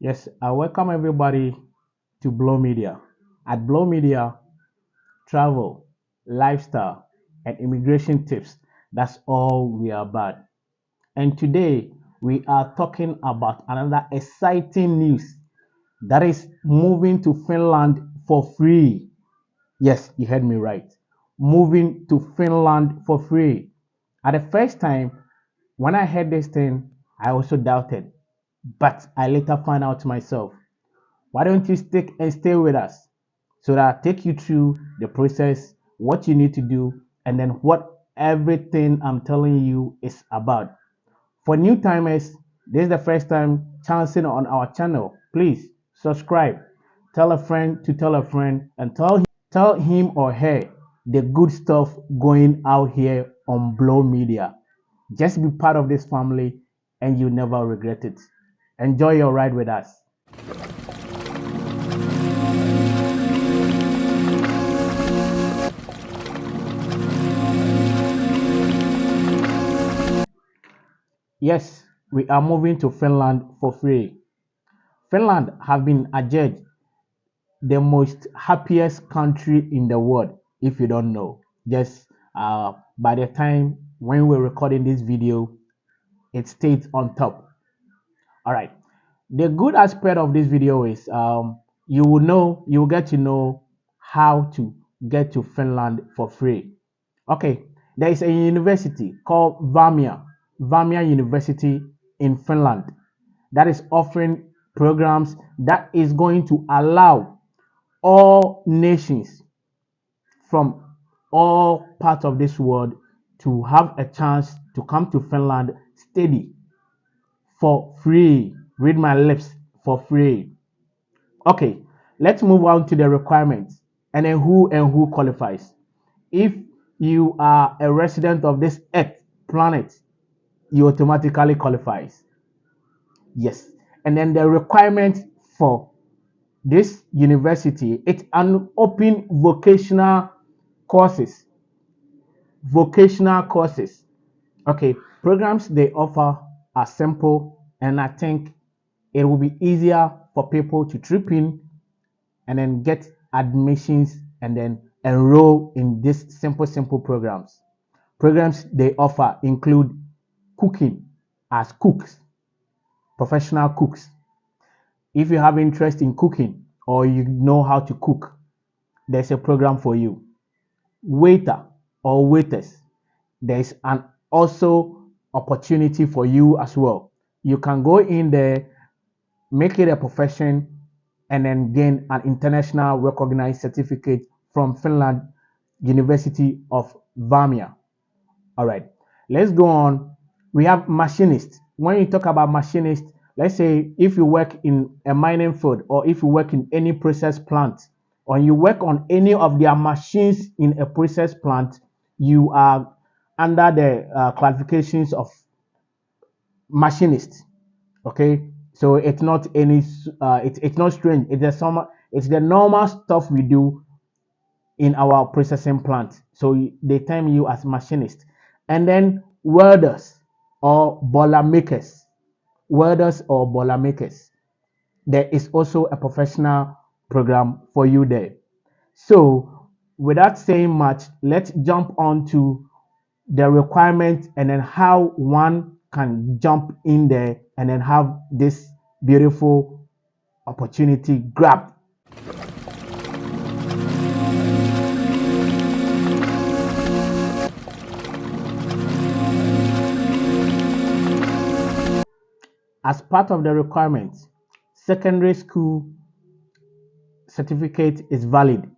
Yes, I welcome everybody to BloMedia. At BloMedia, travel, lifestyle, and immigration tips. That's all we are about. And today we are talking about another exciting news that is moving to Finland for free. Yes, you heard me right. Moving to Finland for free. At the first time, when I heard this thing, I also doubted, but I later found out myself. Why don't you stick and stay with us so that I take you through the process, what you need to do, and then what everything I'm telling you is about. For new timers, this is the first time chancing on our channel. Please subscribe, tell a friend to tell a friend, and tell him or her the good stuff going out here on Blow Media. Just be part of this family and you never regret it. Enjoy your ride with us. Yes, we are moving to Finland for free. Finland have been adjudged the most happiest country in the world. If you don't know, just by the time when we're recording this video, it stays on top. All right. The good aspect of this video is you will get to know how to get to Finland for free. Okay, there is a university called Vamia University in Finland that is offering programs that is going to allow all nations from all parts of this world to have a chance to come to Finland study for free. Read my lips, for free. Okay, let's move on to the requirements and who qualifies. If you are a resident of this Earth planet, you automatically qualifies. Yes. And then the requirement for this university, it's an open courses, vocational courses. Okay, programs they offer are simple, and I think it will be easier for people to trip in and then get admissions and then enroll in these simple programs. Programs they offer include cooking as cooks, professional cooks. If you have interest in cooking or you know how to cook, there's a program for you. Waiter or waiters, there's an also opportunity for you as well. You can go in there, make it a profession, and then gain an international recognized certificate from Finland University of Vamia. All right, let's go on. We have machinists. When you talk about machinists, let's say if you work in a mining field or if you work in any process plant or you work on any of their machines in a process plant, you are under the classifications of machinist. Okay, so it's not any it's not strange. It's the normal stuff we do in our processing plant. So they term you as machinist. And then welders or boiler makers. Welders or boiler makers. There is also a professional program for you there. So without saying much, let's jump on to the requirement and then how one can jump in there and then have this beautiful opportunity grabbed. As part of the requirements, secondary school certificate is valid.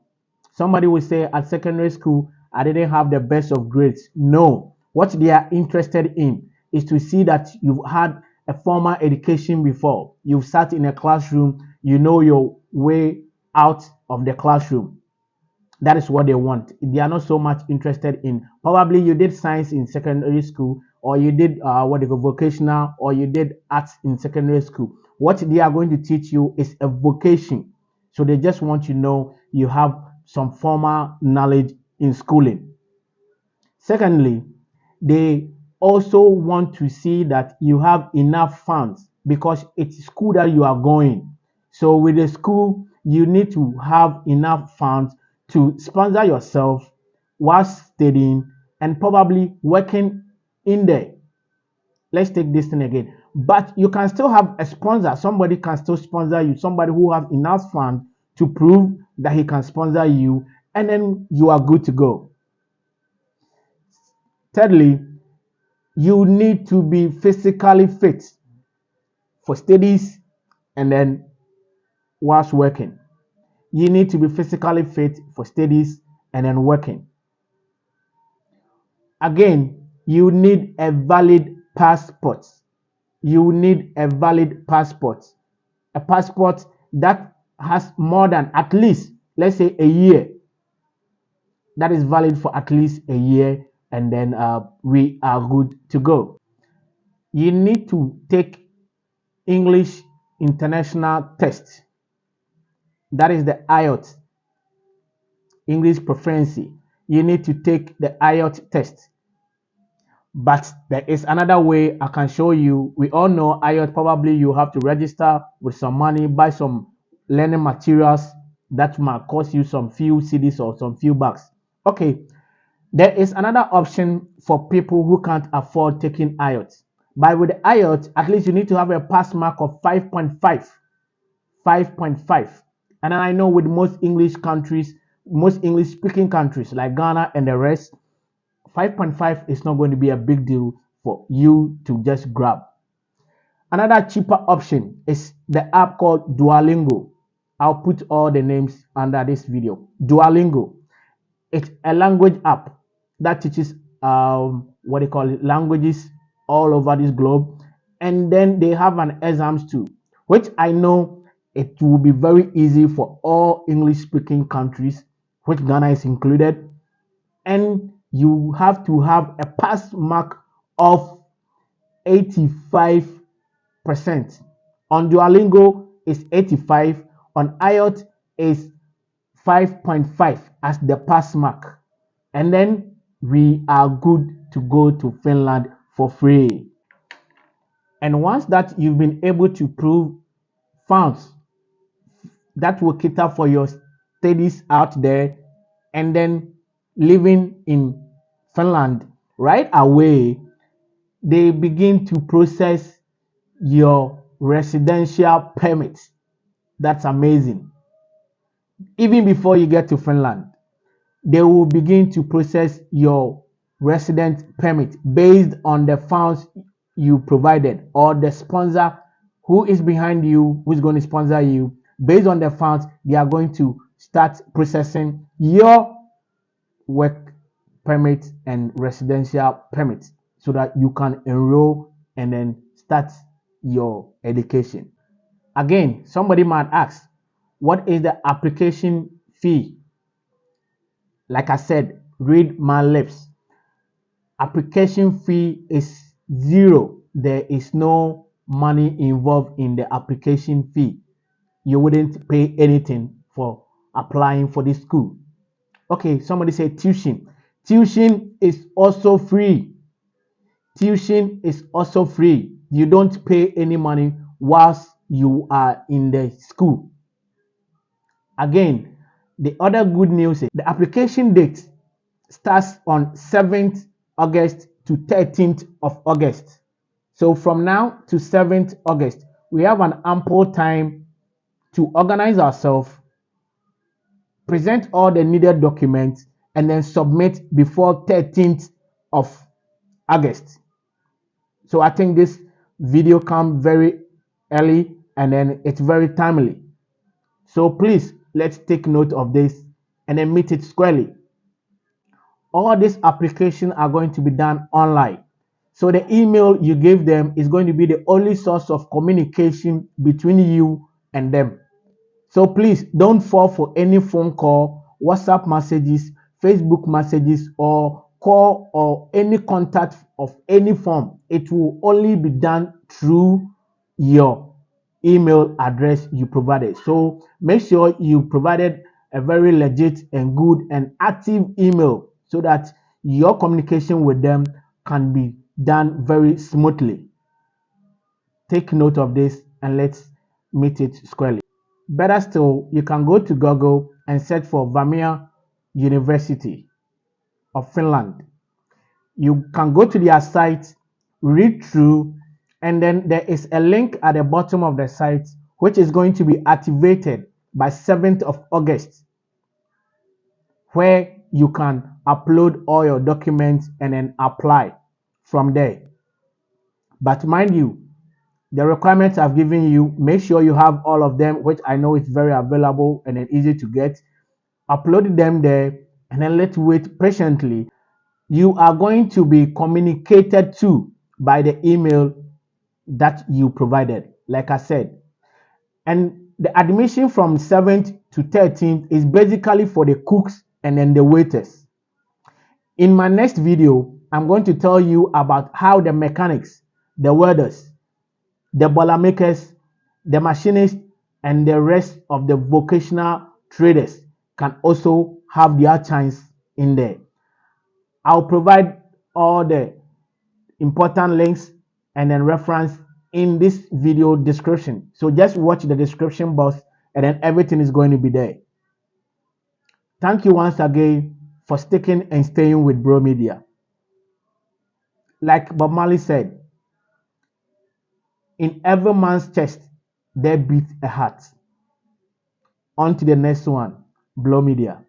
Somebody will say at secondary school, I didn't have the best of grades. No, what they are interested in is to see that you've had a formal education before. You've sat in a classroom, you know your way out of the classroom. That is what they want. They are not so much interested in probably you did science in secondary school or you did what they call vocational or you did arts in secondary school. What they are going to teach you is a vocation. So they just want to know you have some formal knowledge in schooling. Secondly, they also want to see that you have enough funds because it's school that you are going. So with the school, you need to have enough funds to sponsor yourself while studying and probably working in there. Let's take this thing again. But you can still have a sponsor. Somebody can still sponsor you. Somebody who have enough funds to prove that he can sponsor you, and then you are good to go. Thirdly, you need to be physically fit for studies and then whilst working. You need to be physically fit for studies and then working. Again, you need a valid passport. You need a valid passport. A passport that has more than at least, let's say, a year. That is valid for at least a year, and then we are good to go. You need to take English International Test. That is the IELTS, English Proficiency. You need to take the IELTS test. But there is another way I can show you. We all know IELTS, probably you have to register with some money, buy some learning materials that might cost you some few CDs or some few bucks. Okay, there is another option for people who can't afford taking IELTS. But with the IELTS, at least you need to have a pass mark of 5.5. 5.5. And I know with most English countries, most English speaking countries like Ghana and the rest, 5.5 is not going to be a big deal for you to just grab. Another cheaper option is the app called Duolingo. I'll put all the names under this video. Duolingo. It's a language app that teaches what they call it, languages all over this globe. And then they have an exams too, which I know it will be very easy for all English speaking countries, which Ghana is included. And you have to have a pass mark of 85%. On Duolingo is 85, on IELTS is 5.5 as the pass mark. And then we are good to go to Finland for free. And once that you've been able to prove funds that will cater for your studies out there, and then living in Finland, right away they begin to process your residential permit. That's amazing. Even before you get to Finland, they will begin to process your resident permit based on the funds you provided, or the sponsor who is behind you, who's going to sponsor you. Based on the funds, they are going to start processing your work permit and residential permit so that you can enroll and then start your education. Again, somebody might ask, what is the application fee? Like I said, read my lips. Application fee is zero. There is no money involved in the application fee. You wouldn't pay anything for applying for this school. Okay, somebody said tuition. Tuition is also free. Tuition is also free. You don't pay any money whilst you are in the school. Again, the other good news is the application date starts on 7th August to 13th of August. So from now to 7th August, we have an ample time to organize ourselves, present all the needed documents, and then submit before 13th of August. So I think this video comes very early and then it's very timely. So please, let's take note of this and then meet it squarely. All these applications are going to be done online. So the email you give them is going to be the only source of communication between you and them. So please don't fall for any phone call, WhatsApp messages, Facebook messages, or call or any contact of any form. It will only be done through your email address you provided. So make sure you provided a very legit and good and active email so that your communication with them can be done very smoothly. take note of this and let's meet it squarely. Better still, you can go to Google and search for Vamia University of Finland. You can go to their site, read through, and then there is a link at the bottom of the site which is going to be activated by 7th of August, where you can upload all your documents and then apply from there. But mind you, the requirements I've given you, make sure you have all of them, which I know is very available and then easy to get. Upload them there and then let's wait patiently. You are going to be communicated to by the email that you provided, like I said. And the admission from 7th to 13th is basically for the cooks and then the waiters. In my next video, I'm going to tell you about how the mechanics, the welders, the boiler makers, the machinists, and the rest of the vocational traders can also have their chance in there. I'll provide all the important links and then reference in this video description. So just watch the description box and then everything is going to be there. Thank you once again for sticking and staying with BloMedia. Like Bob Marley said, in every man's chest there beats a heart. On to the next one, BloMedia.